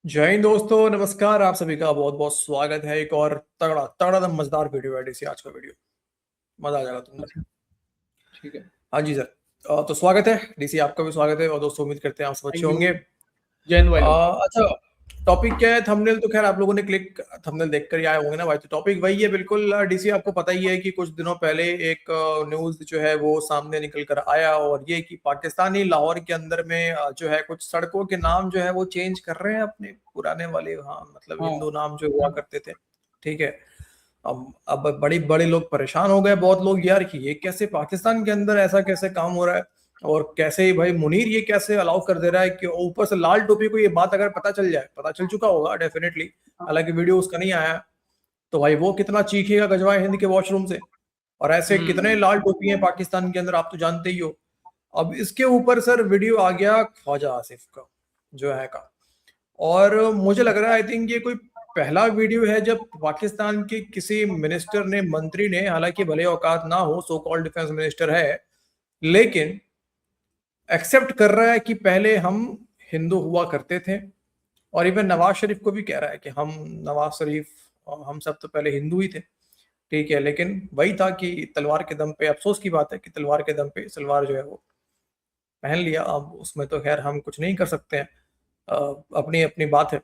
जय हिंद दोस्तों, नमस्कार। आप सभी का बहुत बहुत स्वागत है एक और तगड़ा तगड़ा दम मजेदार वीडियो है डीसी। आज का वीडियो मजा आ जाएगा तुमको। अच्छा। ठीक है। हाँ जी सर। तो स्वागत है डीसी, आपका भी स्वागत है। और दोस्तों उम्मीद करते हैं आप सब अच्छे थैंक यू। होंगे। जय हिंद भाई लोग। अच्छा, टॉपिक क्या है? थंबनेल तो खैर आप लोगों ने क्लिक थंबनेल देखकर ही आए होंगे ना भाई। तो टॉपिक वही है बिल्कुल डीसी। आपको पता ही है कि कुछ दिनों पहले एक न्यूज जो है वो सामने निकल कर आया, और ये कि पाकिस्तानी लाहौर के अंदर में जो है कुछ सड़कों के नाम जो है वो चेंज कर रहे हैं अपने पुराने वाले, हाँ मतलब हाँ। हिंदू नाम जो हुआ करते थे। ठीक है। अब बड़े बड़े लोग परेशान हो गए, बहुत लोग यार कि ये कैसे पाकिस्तान के अंदर ऐसा कैसे काम हो रहा है, और कैसे ही भाई मुनीर ये कैसे अलाउ कर दे रहा है कि ऊपर से लाल टोपी को ये बात अगर पता चल जाए, पता चल चुका होगा डेफिनेटली, हालांकि वीडियो उसका नहीं आया, तो भाई वो कितना चीखेगा गजवाए हिंद के वॉशरूम से। और ऐसे कितने हम्म। लाल टोपी हैं पाकिस्तान के अंदर, आप तो जानते ही हो। अब इसके ऊपर सर वीडियो आ गया ख्वाजा आसिफ का जो है का। और मुझे लग रहा है आई थिंक ये कोई पहला वीडियो है जब पाकिस्तान के किसी मिनिस्टर ने, मंत्री ने, हालांकि भले औकात ना हो, सो कॉल्ड डिफेंस मिनिस्टर है, लेकिन एक्सेप्ट कर रहा है कि पहले हम हिंदू हुआ करते थे। और इवन नवाज शरीफ को भी कह रहा है कि हम, नवाज शरीफ और हम सब तो पहले हिंदू ही थे। ठीक है, लेकिन वही था कि तलवार के दम पे, अफसोस की बात है कि तलवार के दम पे सलवार जो है वो पहन लिया। अब उसमें तो खैर हम कुछ नहीं कर सकते हैं, अपनी अपनी बात है।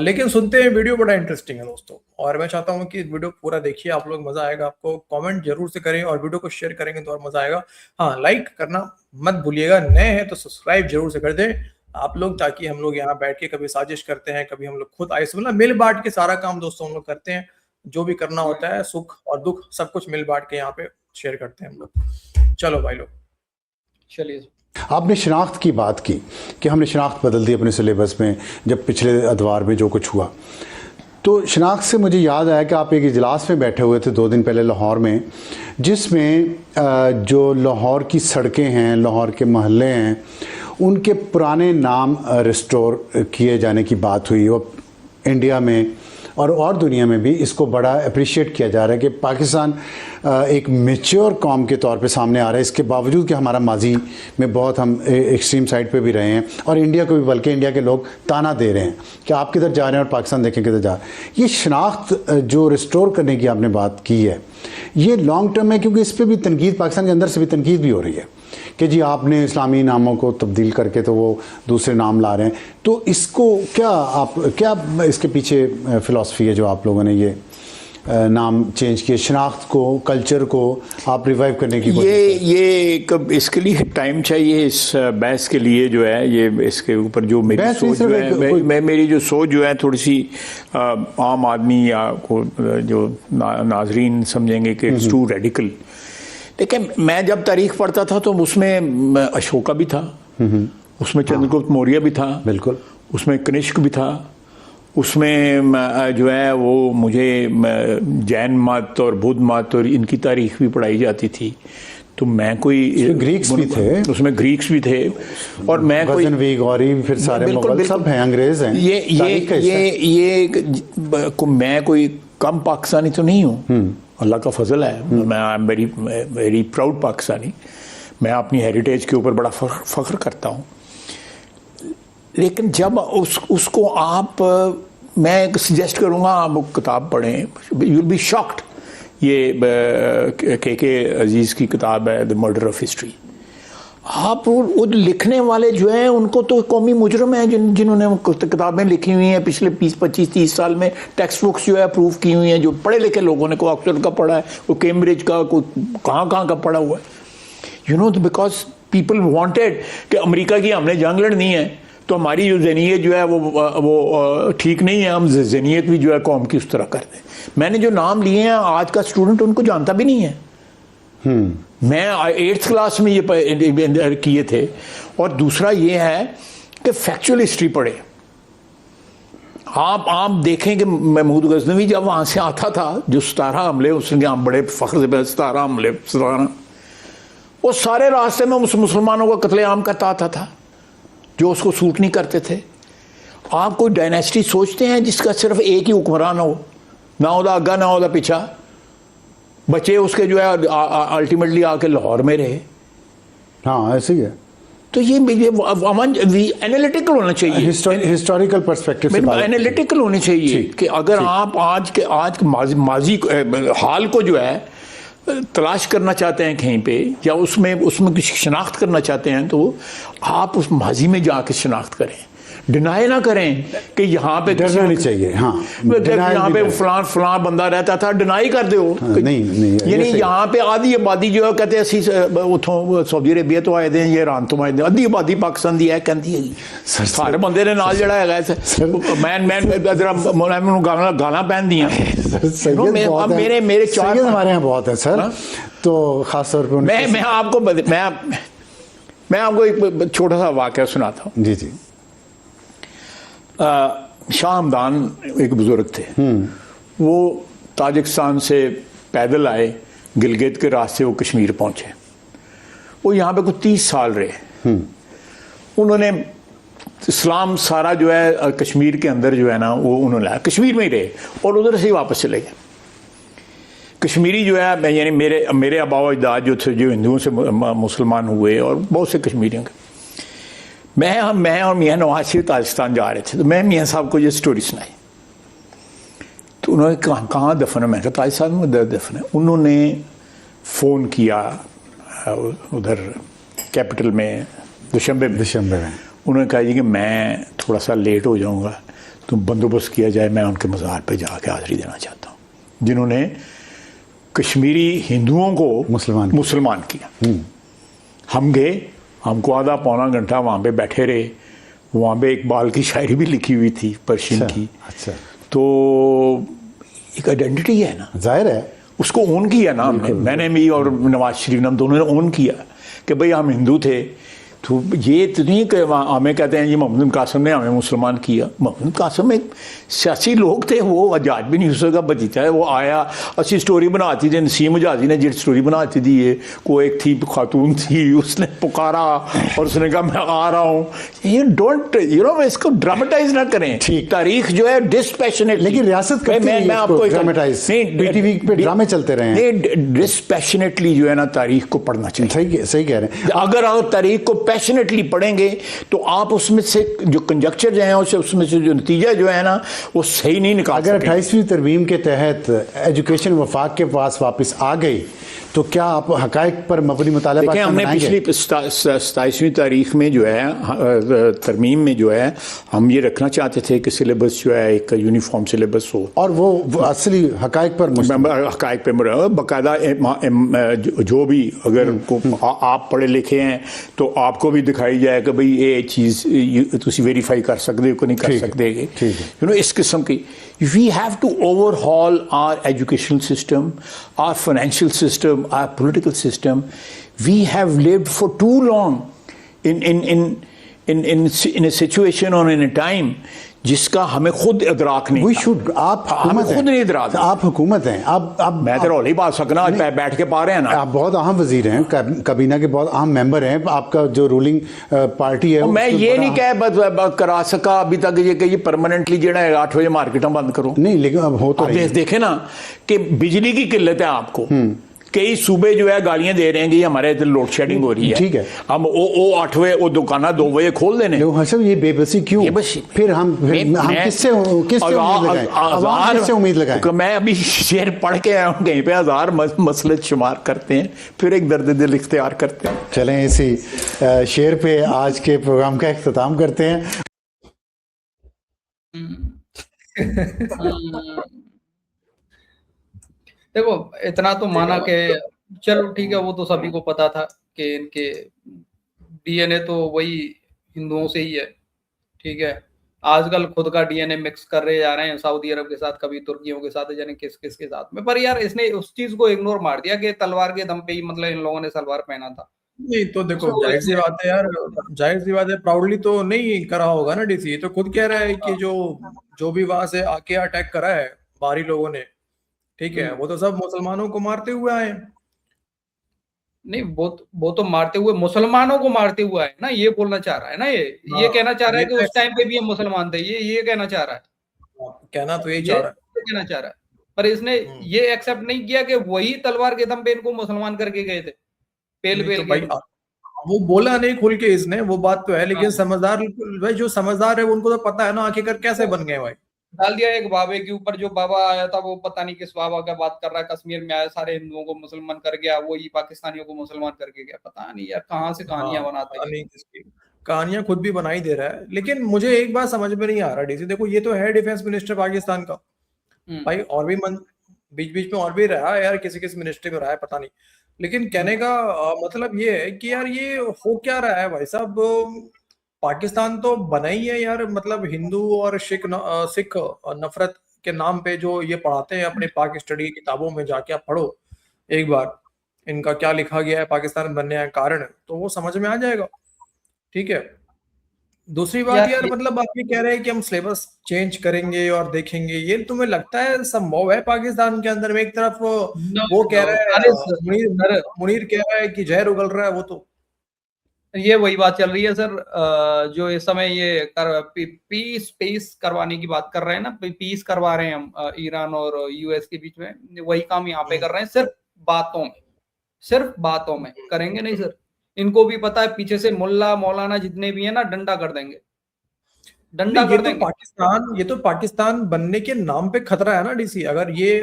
लेकिन सुनते हैं, वीडियो बड़ा इंटरेस्टिंग है दोस्तों, और मैं चाहता हूं कि वीडियो पूरा देखिए, आप लोग, मजा आएगा आपको। कमेंट जरूर से करें और वीडियो को शेयर करेंगे तो और मजा आएगा। हाँ, लाइक करना मत भूलिएगा, नए हैं तो सब्सक्राइब जरूर से कर दें आप लोग, ताकि हम लोग यहाँ बैठ के कभी साजिश करते हैं, कभी हम लोग खुद आए, मतलब मिल बांट के सारा काम दोस्तों हम लोग करते हैं। जो भी करना होता है, सुख और दुख सब कुछ मिल बांट के यहाँ पे शेयर करते हैं हम लोग। चलो भाई लोग, चलिए। आपने शनाख्त की बात की कि हमने शनाख्त बदल दी अपने सिलेबस में जब पिछले अदवार में जो कुछ हुआ। तो शनाख्त से मुझे याद आया कि आप एक इजलास में बैठे हुए थे 2 दिन पहले लाहौर में, जिसमें जो लाहौर की सड़कें हैं, लाहौर के मोहल्ले हैं, उनके पुराने नाम रिस्टोर किए जाने की बात हुई। और इंडिया में और दुनिया में भी इसको बड़ा अप्रिशिएट किया जा रहा है कि पाकिस्तान एक मैच्योर कौम के तौर पे सामने आ रहा है, इसके बावजूद कि हमारा माजी में बहुत हम एक्सट्रीम साइड पे भी रहे हैं, और इंडिया को भी, बल्कि इंडिया के लोग ताना दे रहे हैं कि आप किधर जा रहे हैं और पाकिस्तान देखें किधर जा रहे हैं। ये शनाख्त जो रिस्टोर करने की आपने बात की है, ये लॉन्ग टर्म है, क्योंकि इस पर भी तनकीद, पाकिस्तान के अंदर से भी तनकीद भी हो रही है कि जी आपने इस्लामी नामों को तब्दील करके तो वो दूसरे नाम ला रहे हैं। तो इसको क्या इसके पीछे फ़िलासफ़ी है जो आप लोगों ने ये नाम चेंज किए, शनाख्त को, कल्चर को आप रिवाइव करने की इसके लिए टाइम चाहिए। इस बहस के लिए जो है, ये इसके ऊपर जो मेरी सोच जो है, मेरी जो सोच जो है थोड़ी सी आम आदमी या को जो नाजरीन समझेंगे कि इट्स टू रेडिकल। देखिए, मैं जब तारीख पढ़ता था तो उसमें अशोका भी था, उसमें चंद्रगुप्त मौर्य भी था, बिल्कुल, उसमें कनिष्क भी था, उसमें जो है वो मुझे जैन मत और बुद्ध मत और इनकी तारीख भी पढ़ाई जाती थी। तो मैं कोई ग्रीक्स भी थे, उसमें ग्रीक्स भी थे, और मैं कोई फिर सारे मुगल सब हैं, अंग्रेज हैं। मैं कोई कम पाकिस्तानी तो नहीं हूँ, अल्लाह का फजल है। मैं I am very very proud Pakistani. मैं अपनी हेरिटेज के ऊपर बड़ा फख्र करता हूँ। लेकिन जब उसको आप, मैं सजेस्ट करूँगा आप किताब पढ़ें, यू विल बी शॉक्ड। ये के अजीज़ की किताब है द मर्डर ऑफ हिस्ट्री। आप वो लिखने वाले जो हैं उनको तो कौमी मुजरम हैं जिन्होंने किताबें लिखी हुई हैं पिछले 20-25-30 साल में। टेक्स्ट बुक्स जो है अप्रूव की हुई हैं, जो पढ़े लिखे लोगों ने, कोई ऑक्सफोर्ड का पढ़ा है, कोई कैम्ब्रिज का, कोई कहाँ का पढ़ा हुआ है, you know. Because people wanted कि अमेरिका की हमने जंग लड़नी है, तो हमारी जो जनीयत जो है वो ठीक नहीं है, हम जनीयत भी जो है कौम की उस तरह कर दें। मैंने जो नाम लिए हैं, आज का स्टूडेंट उनको जानता भी नहीं है। मैं 8th क्लास में ये किए थे। और दूसरा ये है कि फैक्चुअल हिस्ट्री पढ़े। आप देखें कि महमूद गजनवी जब वहाँ से आता था, जो 17 हमले उसने बड़े फख्र से 17 हमले, वो सारे रास्ते में मुसलमानों का कत्लेआम करता आता था जो उसको सूट नहीं करते थे। आप कोई डायनेस्टी सोचते हैं जिसका सिर्फ एक ही हुक्मरान हो, ना उदा आगा ना उदा पीछा, बच्चे उसके जो है अल्टीमेटली आके लाहौर में रहे। हाँ, ऐसे ही है। तो ये एनालिटिकल होना चाहिए, हिस्टोरिकल पर्सपेक्टिव से बात एनालिटिकल होनी चाहिए कि अगर आप आज माजी हाल को जो है तलाश करना चाहते हैं कहीं पे, या उसमें कुछ शनाख्त करना चाहते हैं, तो आप उस माजी में जाके शनाख्त करें, डिनाई ना करें कि यहाँ पे डरना नहीं चाहिए। हाँ, यहाँ पे फलां बंदा रहता था, डिनाई कर दो। नहीं, यानी यहाँ पे आधी आबादी जो है कहते हैं उतों सऊदी अरेबिया तो आए थे, ये ईरान तो आए थे, आधी आबादी पाकिस्तान दी है कहती है सारे बंदे ने नाल जड़ा है मैं गाना पहन दिया। मेरे चार हमारे यहाँ बहुत है सर, तो खास तौर पर मैं आपको एक छोटा सा वाकया सुनाता हूँ। जी। शाह हमदान एक बुजुर्ग थे, वो ताजिकिस्तान से पैदल आए, गिलगित के रास्ते वो कश्मीर पहुंचे। वो यहाँ पे कुछ 30 साल रहे। उन्होंने इस्लाम सारा जो है कश्मीर के अंदर जो है ना वो उन्होंने लाया, कश्मीर में ही रहे और उधर से ही वापस चले गए। कश्मीरी जो है यानी मेरे आबा अजदाद जो थे, जो हिंदुओं से मुसलमान हुए, और बहुत से कश्मीरियों के, मैं और मियाँ नवाज शरीफ ताजिकिस्तान जा रहे थे, तो मैं मियाँ साहब को ये स्टोरी सुनाई। तो उन्होंने कहाँ दफन है? मैं कहा ताजिकिस्तान में दफन है। उन्होंने फ़ोन किया उधर कैपिटल में, दुशंबे में। उन्होंने कहा जी कि मैं थोड़ा सा लेट हो जाऊँगा, तो बंदोबस्त किया जाए, मैं उनके मज़ार पे जाके हाज़िरी देना चाहता हूँ, जिन्होंने कश्मीरी हिंदुओं को मुसलमान किया। हम गए, हमको आधा पौना घंटा वहाँ पे बैठे रहे। वहाँ पे इकबाल की शायरी भी लिखी हुई थी, पर्शियन की। अच्छा। तो एक आइडेंटिटी है ना, जाहिर है, उसको ओन किया ना हमने, मैंने भी और नवाज शरीफ ने, हम दोनों ने ओन किया कि भाई हम हिंदू थे। तो ये तो नहीं कि हमें कहते हैं ये मोहम्मद कासिम ने हमें मुसलमान किया। मोहम्मद कासिम एक सियासी लोग थे, वो आजाद भी नहीं हो सका बजीता है। वो आया, अच्छी स्टोरी बनाती थी, नसीम जहाजी ने जो स्टोरी बनाती थी, ये को एक थी खातून थी, उसने पुकारा और उसने कहा मैं आ रहा हूँ। ये डोंट इसको ड्रामेटाइज ना करें। ठीक, तारीख जो है डिस्पैशनेट, लेकिन रियासत मैं आपको ड्रामेटाइज नहीं, टीवी पे ड्रामे चलते रहे, डिस्पैशनेटली जो है ना तारीख को पढ़ना चाहिए। सही कह रहे हैं। अगर आप तारीख को पैशनेटली पढ़ेंगे तो आप उसमें से जो कंजक्चर जो है, उसमें से जो नतीजा जो है ना वो सही नहीं निकाल सकते। अगर 28वीं तरमीम के तहत एजुकेशन वफाक के पास वापस आ गई, तो क्या आप हकायक पर मबनी मुताला देखिए, हमने पिछली 27वीं तारीख में जो है तरमीम में जो है हम ये रखना चाहते थे कि सिलेबस जो है एक यूनिफॉर्म सिलेबस हो, और वो असली हकायक पर बाकायदा जो भी अगर आप पढ़े लिखे हैं तो आपको भी दिखाई जाए कि भाई ये चीज़ तुम वेरीफाई कर सकते हो कि नहीं कर सकते। इस किस्म की we have to overhaul our educational system, our financial system, our political system. We have lived for too long in a situation or in a time जिसका हमें खुद इदराक नहीं। हमें खुद नहीं इदराक। आप हुकूमत हैं, आप मैं तो रौली बात सकना, आज बैठ के पा रहे हैं ना। आप बहुत अहम वजीर हैं, काबीना के बहुत अहम मेंबर हैं, आपका जो रूलिंग पार्टी है। मैं ये नहीं कह करा सका अभी तक ये कि ये परमानेंटली जो है 8 बजे मार्केट बंद करो, नहीं, लेकिन अब हो तो देखे ना कि बिजली की किल्लत है आपको। कई सूबे जो है गालियां दे रहे हैं कि हमारे इधर लोड शेडिंग हो रही है। ठीक है, हम वो 8 बजे वो दुकाना 2 बजे खोल देने। ये बेबसी क्यों? फिर हम किससे उम्मीद लगाएं? मैं अभी शेर पढ़ के आया हूँ कहीं पे, 1000 मसले शुमार करते हैं, फिर एक दर्द दिल इख्तियार करते हैं। चलें इसी शेर पे आज के प्रोग्राम का इख्तिताम करते हैं। देखो, इतना तो माना कि चलो ठीक है, वो तो सभी को पता था कि इनके डीएनए तो वही हिंदुओं से ही है। ठीक है, आजकल खुद का डीएनए मिक्स कर रहे जा रहे हैं, सऊदी अरब के साथ, कभी तुर्कियों के साथ, यानी किस किस के साथ में। पर यार इसने उस चीज को इग्नोर मार दिया कि तलवार के दम पे ही मतलब इन लोगों ने सलवार पहना था। नहीं तो देखो, जाहिर सी बात है यार, जाहिर सी बात है, प्राउडली तो नहीं करा होगा ना डीसी। तो खुद कह रहा है कि जो भी वहां से आके अटैक करा है बाहरी लोगों ने, ठीक है, वो तो सब मुसलमानों को मारते हुए आए। नहीं, वो तो मारते हुए मुसलमानों को मारते हुए आए ना, ये बोलना चाह रहा है ना। ये कहना चाह रहा है कि उस टाइम पे भी ये मुसलमान थे, ये कहना चाह रहा है। कहना तो यही चाह रहा है, कहना चाह रहा है। पर इसने ये एक्सेप्ट नहीं किया कि वही तलवार के दम पे इनको मुसलमान करके गए थे, पेल तो के। वो बोला नहीं खुल के इसने, वो बात तो है, लेकिन समझदार भाई, जो समझदार है उनको तो पता है ना आखिरकार कैसे बन गए भाई। डाल दिया एक बाबे के ऊपर, जो बाबा आया था वो पता नहीं किस बाबा का बात कर रहा है, कश्मीर में आया, सारे हिंदुओं को मुसलमान कर गया, वही पाकिस्तानियों को मुसलमान करके गया। पता नहीं यार कहाँ से कहानियां बनाते हैं। नहीं, किसकी कहानियां खुद भी बनाई दे रहा है। लेकिन मुझे एक बात समझ में नहीं आ रहा डीसी, देखो ये तो है डिफेंस मिनिस्टर पाकिस्तान का भाई, और भी बीच बीच में और भी रहा है यार, किसी किसी मिनिस्ट्री में रहा है पता नहीं, लेकिन कहने का मतलब ये है कि यार ये हो क्या रहा है भाई साहब। पाकिस्तान तो बना ही है यार, मतलब हिंदू और सिख नफरत के नाम पे जो ये पढ़ाते हैं अपने पाक स्टडी किताबों में, जाके आप पढ़ो एक बार इनका क्या लिखा गया है पाकिस्तान बनने का कारण, तो वो समझ में आ जाएगा। ठीक है, दूसरी बात यार, मतलब आप ये कह रहे हैं कि हम सिलेबस चेंज करेंगे और देखेंगे, ये तुम्हें लगता है संभव है पाकिस्तान के अंदर में? एक तरफ वो कह रहा है, मुनीर कह रहा है कि जहर उगल रहा है, वो तो ये वही बात चल रही है सर, जो इस समय ये पीस करवाने की बात कर रहे हैं ना, पीस करवा रहे हैं हम ईरान और यूएस के बीच में, वही काम यहाँ पे कर रहे हैं, सिर्फ बातों में करेंगे नहीं सर। इनको भी पता है पीछे से मुल्ला मौलाना जितने भी है ना डंडा कर देंगे, डंडा कर देंगे। ये तो पाकिस्तान बनने के नाम पे खतरा है ना डीसी। अगर ये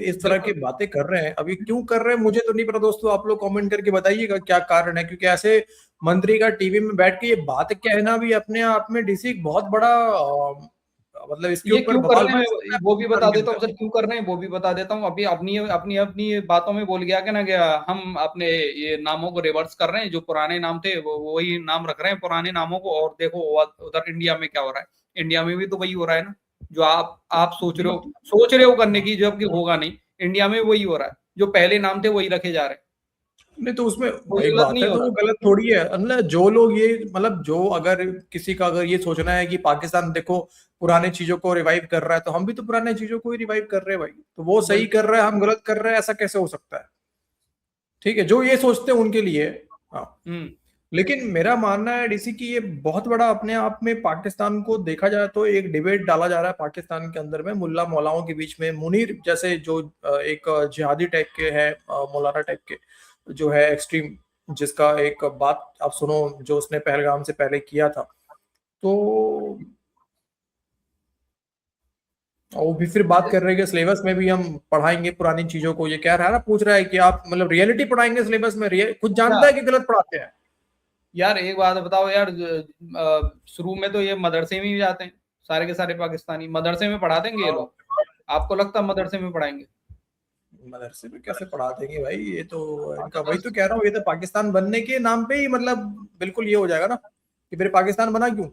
इस तरह की बातें कर रहे हैं, अभी क्यों कर रहे हैं मुझे तो नहीं पता दोस्तों, आप लोग कमेंट करके बताइएगा क्या कारण है, क्योंकि ऐसे मंत्री का टीवी में बैठ के ये बात कहना भी अपने आप में डीसी बहुत बड़ा मतलब इसके ऊपर बवाल वो भी बता देता हूँ सर, क्यों कर रहे हैं वो भी बता देता हूँ। अभी अपनी बातों में बोल गया कि ना क्या हम अपने ये नामों को रिवर्स कर रहे हैं, जो पुराने नाम थे वो वही नाम रख रहे हैं पुराने नामों को, और देखो उधर इंडिया में क्या हो रहा है, इंडिया में भी तो वही हो रहा है ना, जो आप सोच रहे हो करने की, जबकि होगा नहीं, इंडिया में वही हो रहा है, जो पहले नाम थे वही रखे जा रहे हैं। नहीं तो उसमें वही बात है, तो वो गलत थोड़ी है। मतलब जो लोग ये मतलब जो अगर किसी का अगर ये सोचना है कि पाकिस्तान देखो पुराने चीजों को रिवाइव कर रहा है, तो हम भी तो पुराने चीजों को ही रिवाइव कर रहे हैं भाई, तो वो सही कर रहा है हम गलत कर रहे हैं, ऐसा कैसे हो सकता है? ठीक है, जो ये सोचते हैं उनके लिए। हाँ, लेकिन मेरा मानना है डीसी की ये बहुत बड़ा अपने आप में पाकिस्तान को देखा जाए तो एक डिबेट डाला जा रहा है पाकिस्तान के अंदर में मुल्ला मौलाओं के बीच में। मुनीर जैसे जो एक जिहादी टाइप के है, मौलाना टाइप के जो है एक्सट्रीम, जिसका एक बात आप सुनो जो उसने पहलगाम से पहले किया था, तो वो भी फिर बात कर रहे हैं कि सिलेबस में भी हम पढ़ाएंगे पुरानी चीजों को। ये कह रहा है ना, पूछ रहा है कि आप मतलब रियलिटी पढ़ाएंगे सिलेबस में, खुद जानता है कि गलत पढ़ाते हैं। यार एक बात बताओ यार, शुरू में तो ये मदरसे में ही जाते हैं सारे के सारे पाकिस्तानी, मदरसे में पढ़ा देंगे ये लोग? आपको लगता है मदरसे में पढ़ाएंगे? मदरसे में कैसे पढ़ा देंगे भाई, ये तो इनका, वही तो कह रहा हूँ, ये तो पाकिस्तान बनने के नाम पे ही मतलब बिल्कुल ये हो जाएगा ना कि फिर पाकिस्तान बना क्यों।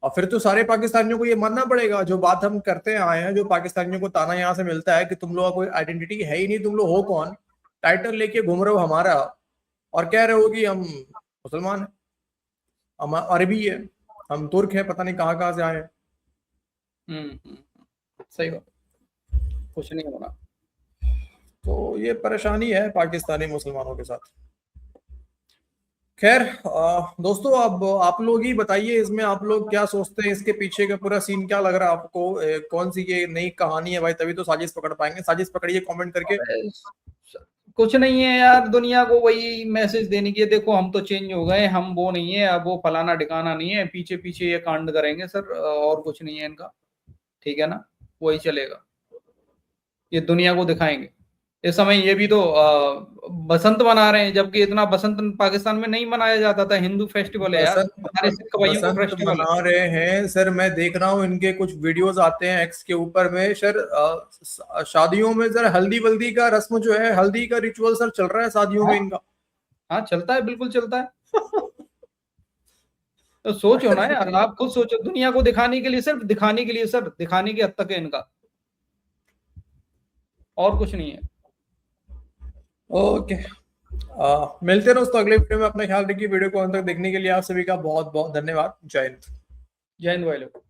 और फिर तो सारे पाकिस्तानियों को ये मानना पड़ेगा, जो बात हम करते आए हैं, जो पाकिस्तानियों को ताना यहाँ से मिलता है कि तुम लोग कोई आइडेंटिटी है ही नहीं, तुम लोग हो कौन, टाइटल लेके घूम रहे हो हमारा और कह रहे हो कि हम मुसलमान हैं, हम अरबी है, हम तुर्क है, पता नहीं कहाँ से आए हैं। सही बात, कुछ नहीं होना। तो ये परेशानी है पाकिस्तानी मुसलमानों के साथ। खैर दोस्तों, अब आप लोग ही बताइए इसमें, आप लोग क्या सोचते हैं, इसके पीछे का पूरा सीन क्या लग रहा है आपको, कौन सी ये नई कहानी है भाई, तभी तो साजिश पकड़ पाएंगे। साजिश पकड़िए कमेंट करके। कुछ नहीं है यार, दुनिया को वही मैसेज देने की, देखो हम तो चेंज हो गए, हम वो नहीं है, अब वो फलाना ठिकाना नहीं है, पीछे पीछे ये कांड करेंगे सर, और कुछ नहीं है इनका, ठीक है ना, वही चलेगा, ये दुनिया को दिखाएंगे। इस समय ये भी तो बसंत मना रहे हैं, जबकि इतना बसंत पाकिस्तान में नहीं मनाया जाता था, हिंदू फेस्टिवल है यार, हमारे सिख भाइयों का फेस्टिवल मना रहे हैं सर। मैं देख रहा हूँ इनके कुछ वीडियोस आते हैं एक्स के ऊपर में सर, शादियों में सर हल्दी वल्दी का रस्म जो है, हल्दी का रिचुअल सर चल रहा है शादियों में इनका। हाँ चलता है, बिल्कुल चलता है। तो सोचो ना यार, आप खुद सोचो, दुनिया को दिखाने के लिए, सिर्फ दिखाने के लिए सर, दिखाने की हद तक है इनका, और कुछ नहीं है। ओके, मिलते हैं दोस्तों अगले वीडियो में। अपना ख्याल रखिए। वीडियो को अंत तक देखने के लिए आप सभी का बहुत बहुत धन्यवाद। जय हिंद। जय हिंद भाई लोग।